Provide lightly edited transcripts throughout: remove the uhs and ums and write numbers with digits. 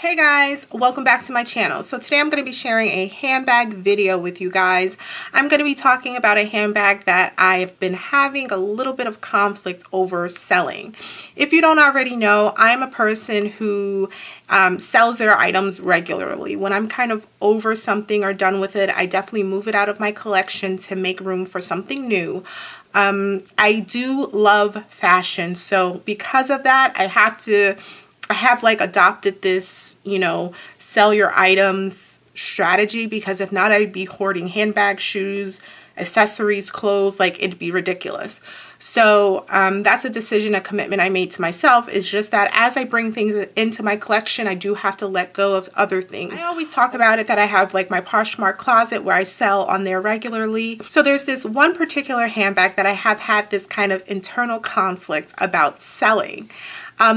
Hey guys, welcome back to my channel. So today I'm going to be sharing a handbag video with you guys. I'm going to be talking about a handbag that I've been having a little bit of conflict over selling. If you don't already know, I'm a person who sells their items regularly. When I'm kind of over something or done with it, I definitely move it out of my collection to make room for something new. I do love fashion, so because of that, I have like adopted this, sell your items strategy, because if not, I'd be hoarding handbags, shoes, accessories, clothes, like it'd be ridiculous. So that's a decision, a commitment I made to myself. Is just that as I bring things into my collection, I do have to let go of other things. I always talk about it that I have like my Poshmark closet where I sell on there regularly. So there's this one particular handbag that I have had this kind of internal conflict about selling.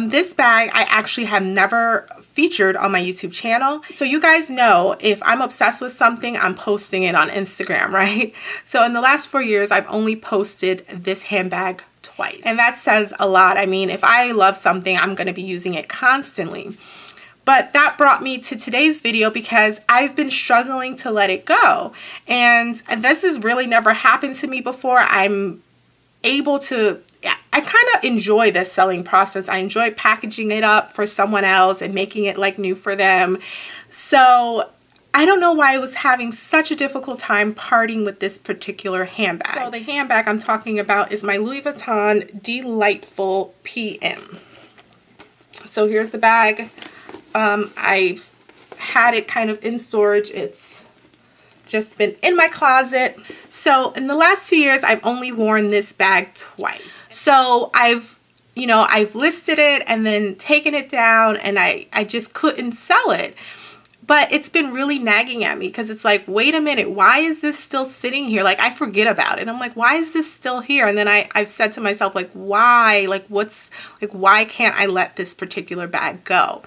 This bag I actually have never featured on my YouTube channel. So you guys know if I'm obsessed with something, I'm posting it on Instagram, right? So in the last 4 years, I've only posted this handbag twice. And that says a lot. I mean, if I love something, I'm going to be using it constantly. But that brought me to today's video because I've been struggling to let it go. And this has really never happened to me before. I'm able to, I kind of enjoy this selling process. I enjoy packaging it up for someone else and making it like new for them. So I don't know why I was having such a difficult time parting with this particular handbag. So the handbag I'm talking about is my Louis Vuitton Delightful PM. So here's the bag. I've had it kind of in storage. It's just been in my closet. So in the last 2 years, I've only worn this bag twice. So I've listed it and then taken it down, and I just couldn't sell it. But it's been really nagging at me because it's like, wait a minute, why is this still sitting here? Like, I forget about it. I'm like, why is this still here? And then I've said to myself, like, why? Like, why can't I let this particular bag go?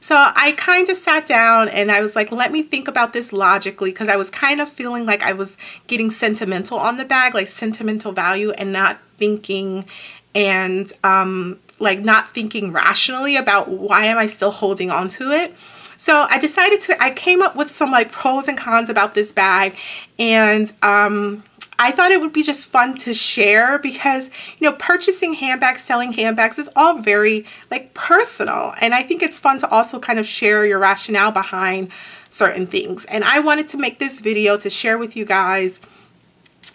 So I kind of sat down and I was like, let me think about this logically, because I was kind of feeling like I was getting sentimental on the bag, like sentimental value, and not thinking not thinking rationally about why am I still holding on to it. So I came up with some like pros and cons about this bag, and I thought it would be just fun to share because, purchasing handbags, selling handbags is all very like personal. And I think it's fun to also kind of share your rationale behind certain things. And I wanted to make this video to share with you guys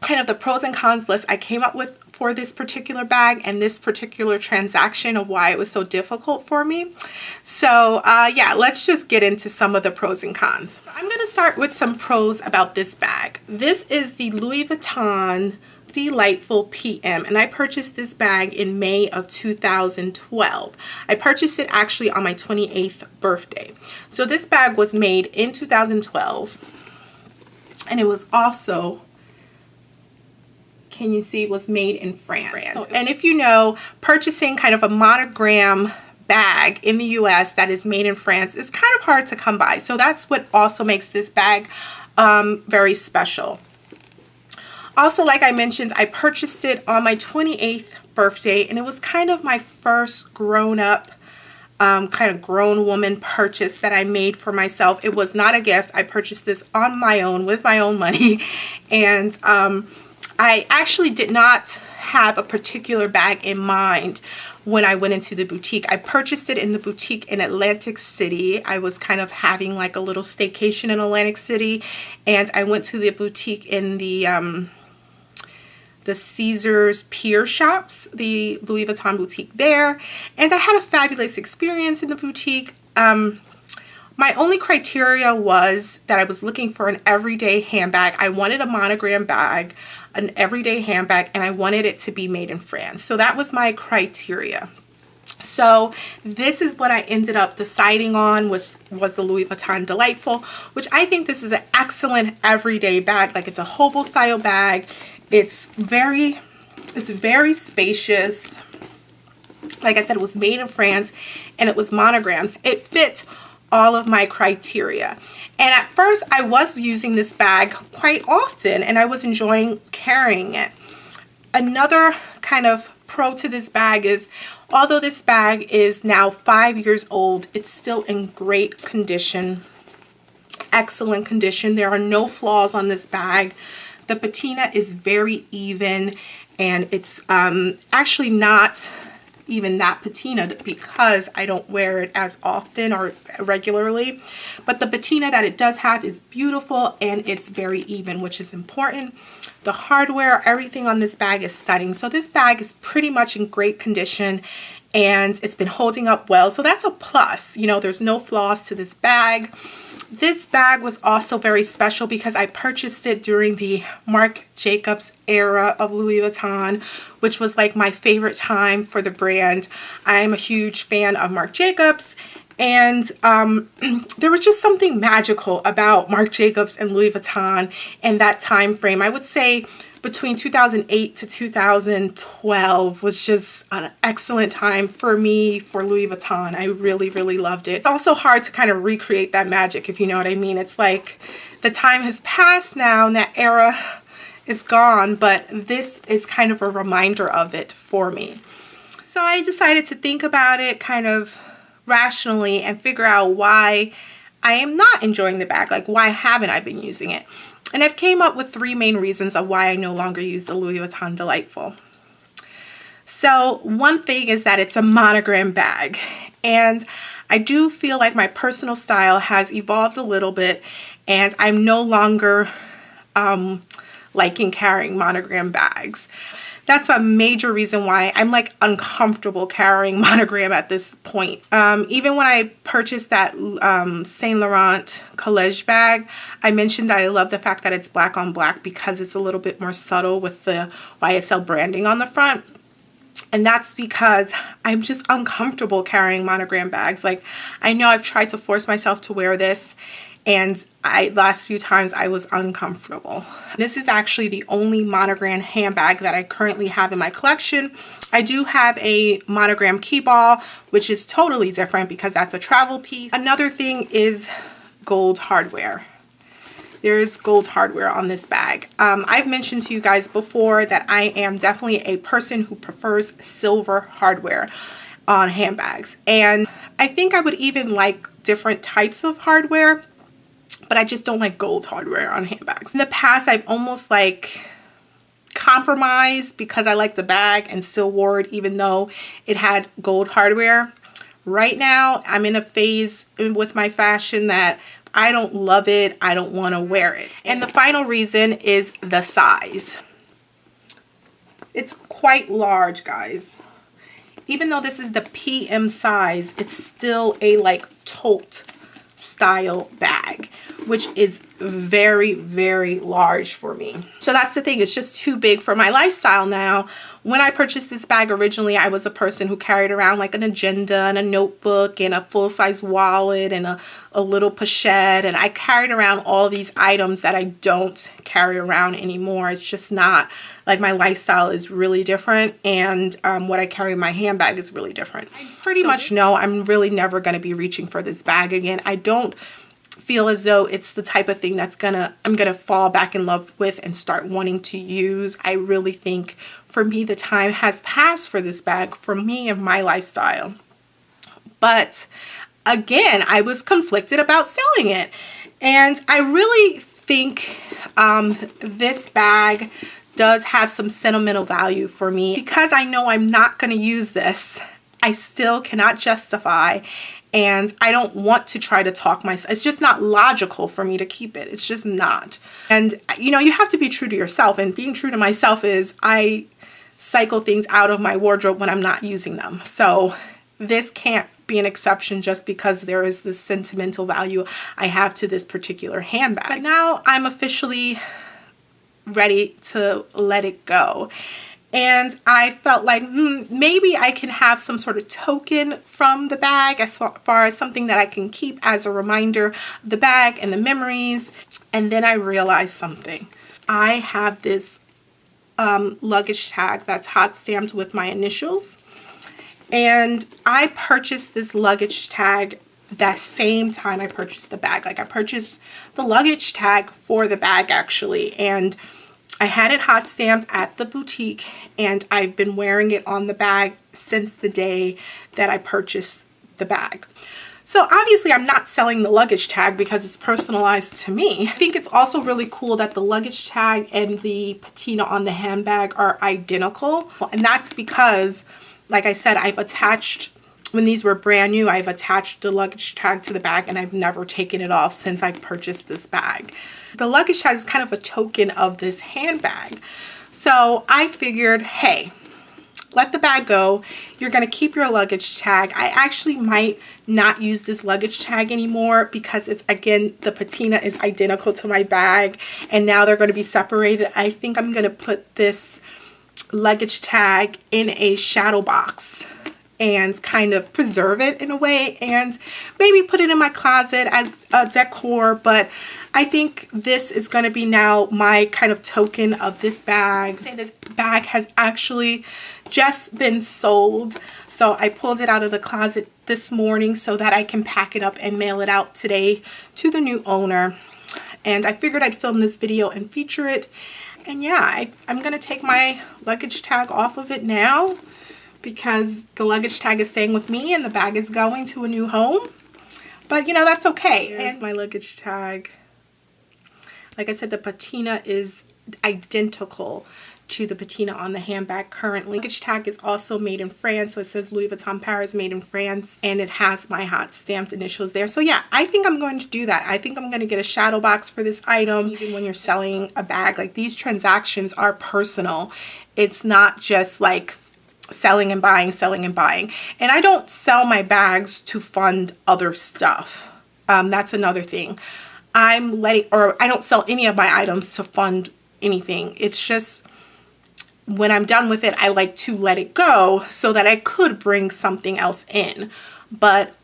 kind of the pros and cons list I came up with for this particular bag and this particular transaction of why it was so difficult for me. So yeah, let's just get into some of the pros and cons. I'm going to start with some pros about this bag. This is the Louis Vuitton Delightful PM, and I purchased this bag in May of 2012. I purchased it actually on my 28th birthday. So this bag was made in 2012, and it was also, can you see, it was made in France. And if you know, purchasing kind of a monogram bag in the US that is made in France is kind of hard to come by. So that's what also makes this bag very special. Also, like I mentioned, I purchased it on my 28th birthday, and it was kind of my first grown-up, kind of grown woman purchase that I made for myself. It was not a gift. I purchased this on my own with my own money, and I actually did not have a particular bag in mind when I went into the boutique. I purchased it in the boutique in Atlantic City. I was kind of having like a little staycation in Atlantic City, and I went to the boutique in the Caesars Pier shops, the Louis Vuitton boutique there, and I had a fabulous experience in the boutique. My only criteria was that I was looking for an everyday handbag. I wanted a monogram bag, an everyday handbag, and I wanted it to be made in France. So that was my criteria. So this is what I ended up deciding on, which was the Louis Vuitton Delightful, which I think this is an excellent everyday bag. Like, it's a hobo style bag. It's very spacious. Like I said, it was made in France and it was monograms. It fit all of my criteria. And at first I was using this bag quite often and I was enjoying carrying it. Another kind of pro to this bag is Although this bag is now 5 years old, it's still in great condition, excellent condition. There are no flaws on this bag. The patina is very even, and it's actually not even that patina because I don't wear it as often or regularly, but the patina that it does have is beautiful and it's very even, which is important. The hardware, everything on this bag is stunning. So this bag is pretty much in great condition and it's been holding up well. So that's a plus. You know, there's no flaws to this bag. This bag was also very special because I purchased it during the Marc Jacobs era of Louis Vuitton, which was like my favorite time for the brand. I'm a huge fan of Marc Jacobs, and there was just something magical about Marc Jacobs and Louis Vuitton in that time frame. I would say between 2008 to 2012 was just an excellent time for me for Louis Vuitton. I really, really loved it. It's also hard to kind of recreate that magic, if you know what I mean. It's like the time has passed now and that era is gone, but this is kind of a reminder of it for me. So I decided to think about it kind of rationally and figure out why I am not enjoying the bag. Like, why haven't I been using it? And I've came up with 3 main reasons of why I no longer use the Louis Vuitton Delightful. So one thing is that it's a monogram bag. And I do feel like my personal style has evolved a little bit and I'm no longer liking carrying monogram bags. That's a major reason why I'm like uncomfortable carrying monogram at this point. Even when I purchased that Saint Laurent Collège bag, I mentioned that I love the fact that it's black on black because it's a little bit more subtle with the YSL branding on the front. And that's because I'm just uncomfortable carrying monogram bags. Like, I know I've tried to force myself to wear this, and last few times I was uncomfortable. This is actually the only monogram handbag that I currently have in my collection. I do have a monogram key ball, which is totally different because that's a travel piece. Another thing is gold hardware. There's gold hardware on this bag. I've mentioned to you guys before that I am definitely a person who prefers silver hardware on handbags. And I think I would even like different types of hardware, but I just don't like gold hardware on handbags. In the past, I've almost like compromised because I liked the bag and still wore it even though it had gold hardware. Right now, I'm in a phase with my fashion that I don't love it. I don't want to wear it. And the final reason is the size. It's quite large, guys. Even though this is the PM size, it's still a like tote style bag, which is very, very large for me. So that's the thing, it's just too big for my lifestyle now. When I purchased this bag originally, I was a person who carried around like an agenda and a notebook and a full-size wallet and a little pochette, and I carried around all these items that I don't carry around anymore. It's just not, like, my lifestyle is really different, and what I carry in my handbag is really different. I pretty much know I'm really never going to be reaching for this bag again. I don't feel as though it's the type of thing that's I'm gonna fall back in love with and start wanting to use. I really think for me the time has passed for this bag, for me and my lifestyle. But again, I was conflicted about selling it, and I really think this bag does have some sentimental value for me. Because I know I'm not going to use this, I still cannot justify, and I don't want to try to talk myself. It's just not logical for me to keep it. It's just not. And you know, you have to be true to yourself, and being true to myself is I cycle things out of my wardrobe when I'm not using them. So this can't be an exception just because there is this sentimental value I have to this particular handbag. But now I'm officially ready to let it go. And I felt like maybe I can have some sort of token from the bag as far as something that I can keep as a reminder of the bag and the memories. And then I realized something. I have this luggage tag that's hot stamped with my initials. And I purchased this luggage tag that same time I purchased the bag. Like, I purchased the luggage tag for the bag actually. And I had it hot stamped at the boutique, and I've been wearing it on the bag since the day that I purchased the bag. So obviously I'm not selling the luggage tag because it's personalized to me. I think it's also really cool that the luggage tag and the patina on the handbag are identical. And that's because, like I said, I've attached, when these were brand new, I've attached the luggage tag to the bag and I've never taken it off since I purchased this bag. The luggage tag is kind of a token of this handbag. So I figured, hey, let the bag go. You're going to keep your luggage tag. I actually might not use this luggage tag anymore because it's, again, the patina is identical to my bag and now they're going to be separated. I think I'm going to put this luggage tag in a shadow box and kind of preserve it in a way and maybe put it in my closet as a decor. But I think this is going to be now my kind of token of this bag. This bag has actually just been sold, so I pulled it out of the closet this morning so that I can pack it up and mail it out today to the new owner. And I figured I'd film this video and feature it. And yeah, I'm going to take my luggage tag off of it now because the luggage tag is staying with me and the bag is going to a new home. But you know, that's okay. Here's my luggage tag. Like I said, the patina is identical to the patina on the handbag currently. Luggage tag is also made in France, so it says Louis Vuitton Paris made in France, and it has my hot stamped initials there. So yeah, I think I'm going to do that. I think I'm going to get a shadow box for this item. Even when you're selling a bag, like, these transactions are personal. It's not just like selling and buying, selling and buying. And I don't sell my bags to fund other stuff. That's another thing. I don't sell any of my items to fund anything. It's just when I'm done with it, I like to let it go so that I could bring something else in. But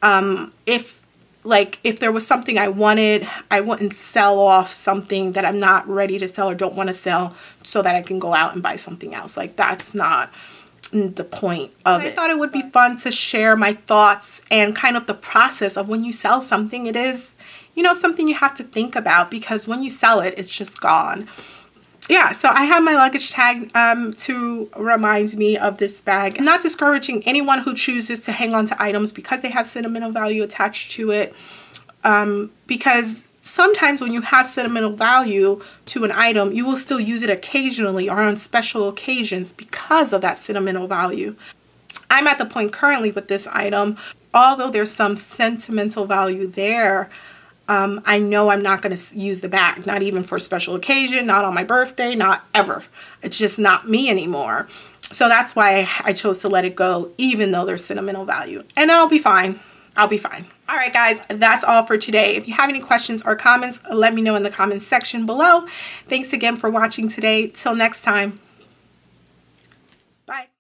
if there was something I wanted, I wouldn't sell off something that I'm not ready to sell or don't want to sell so that I can go out and buy something else. Like, that's not the point of it. I thought it would be fun to share my thoughts and kind of the process of when you sell something. It is, you know, something you have to think about because when you sell it, it's just gone. Yeah, so I have my luggage tag to remind me of this bag. I'm not discouraging anyone who chooses to hang on to items because they have sentimental value attached to it, because sometimes when you have sentimental value to an item, you will still use it occasionally or on special occasions because of that sentimental value. I'm at the point currently with this item, although there's some sentimental value there, I know I'm not going to use the bag, not even for a special occasion, not on my birthday, not ever. It's just not me anymore. So that's why I chose to let it go, even though there's sentimental value. And I'll be fine. I'll be fine. All right, guys, that's all for today. If you have any questions or comments, let me know in the comments section below. Thanks again for watching today. Till next time. Bye.